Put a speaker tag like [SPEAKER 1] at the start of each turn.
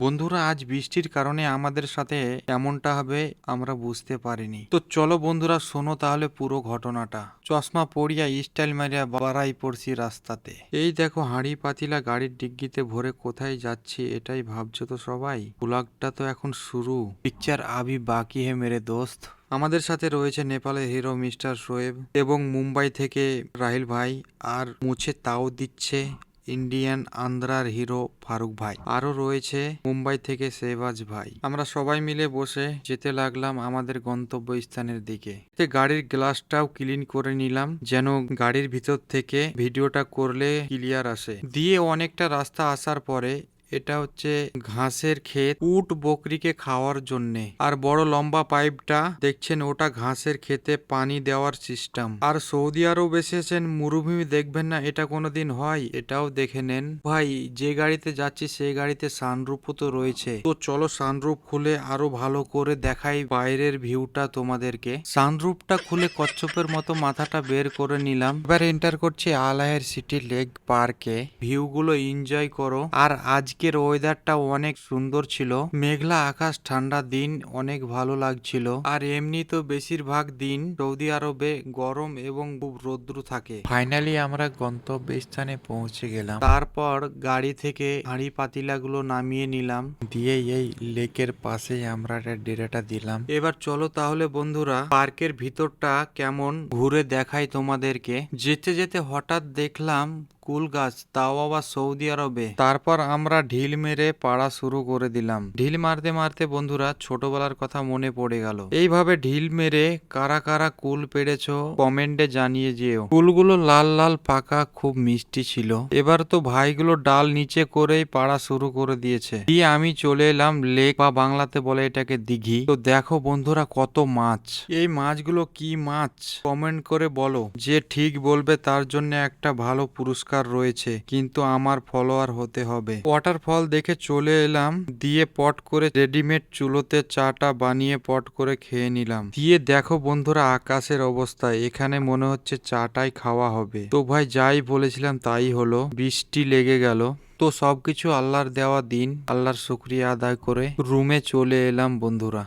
[SPEAKER 1] বন্ধুরা, আজ বৃষ্টির কারণে আমাদের সাথে এমনটা হবে আমরা বুঝতে পারিনি। তো চলো বন্ধুরা, শোনো তাহলে পুরো ঘটনাটা। চশমা পরিয়া স্টাইল মারিয়া বাড়াই পড়ছি রাস্তাতে। এই দেখো হাঁড়ি পাতিলা গাড়ির ডিগ্গিতে ভরে কোথায় যাচ্ছি এটাই ভাবছো তো সবাই। ব্লগটা তো এখন শুরু। পিকচার আবি বাকি হে মেরে দোস্ত। আমাদের সাথে রয়েছে নেপালের হিরো মিস্টার শোয়েব এবং মুম্বাই থেকে রাহিল ভাই, আর মুছে তাও দিচ্ছে ইন্ডিয়ান আন্ধ্রার হিরো ফারুক ভাই, আরো রয়েছে মুম্বাই থেকে শেহবাজ ভাই। আমরা সবাই মিলে বসে যেতে লাগলাম আমাদের গন্তব্য স্থানের দিকে। গাড়ির গ্লাসটাও ক্লিন করে নিলাম যেন গাড়ির ভিতর থেকে ভিডিওটা করলে ক্লিয়ার আসে। দিয়ে অনেকটা রাস্তা আসার পরে এটা হচ্ছে ঘাসের ক্ষেত, উট বকরিকে খাওয়ার জন্যে। আর বড় লম্বা পাইপটা দেখছেন, ওটা ঘাসের ক্ষেতে পানি দেওয়ার সিস্টেম। আর সৌদি আরব এসেছেন, মরুভূমি দেখবেন না এটা কোনোদিন হয়, এটাও দেখে নেন ভাই। যে গাড়িতে যাচ্ছি সেই গাড়িতে সানরুফও তো রয়েছে। তো চলো সানরুফ খুলে আরো ভালো করে দেখাই বাইরের ভিউটা তোমাদেরকে। সানরুফটা খুলে কচ্ছপের মতো মাথাটা বের করে নিলাম। এবার এন্টার করছি আলাহের সিটি লেক পার্কে। ভিউগুলো এনজয় করো। আর আজকের ওয়েদারটা অনেক সুন্দর ছিল, মেঘলা আকাশ, ঠান্ডা দিন, অনেক ভালো লাগছিল। আর এমনি তো বেশিরভাগ দিন সৌদি আরবে গরম এবং খুব রৌদ্র থাকে। ফাইনালি আমরা গন্তব্য স্থানে পৌঁছে গেলাম। তারপর গাড়ি থেকে হাঁড়ি পাতিলাগুলো নামিয়ে নিলাম, দিয়ে এই লেকের পাশেই আমরা ডেরাটা দিলাম। এবার চলো তাহলে বন্ধুরা, পার্কের ভিতরটা কেমন ঘুরে দেখাই তোমাদেরকে। যেতে যেতে হঠাৎ দেখলাম কুল গাছ, তাও আবার সৌদি আরবে। তারপর আমরা ঢিল মেরে পাড়া শুরু করে দিলাম। ঢিল মারতে মারতে বন্ধুরা ছোটবেলার কথা মনে পড়ে গেল। এইভাবে ঢিল মেরে কারা কারা কুল পেড়েছো কমেন্টে জানিয়ে যেও। কুলগুলো লাল লাল পাকা, খুব মিষ্টি ছিল। এবার তো ভাইগুলো ডাল নিচে করেই পাড়া শুরু করে দিয়েছে। দিয়ে আমি চলে এলাম লেক, বা বাংলাতে বলে এটাকে দিঘি। তো দেখো বন্ধুরা কত মাছ। এই মাছগুলো কি মাছ কমেন্ট করে বলো। যে ঠিক বলবে তার জন্য একটা ভালো পুরস্কার রয়েছে, কিন্তু আমার ফলোয়ার হতে হবে। ওয়াটারফল দেখে চলে এলাম, দিয়ে পট করে রেডিমেড চুলোতে চাটা বানিয়ে পট করে খেয়ে নিলাম। দিয়ে দেখো বন্ধুরা আকাশের অবস্থা, এখানে মনে হচ্ছে চাটাই খাওয়া হবে। তো ভাই যাই বলেছিলাম তাই হলো, বৃষ্টি লেগে গেল। তো সবকিছু আল্লাহর দেওয়া দিন, আল্লাহর শুকরিয়া আদায় করে রুমে চলে এলাম বন্ধুরা।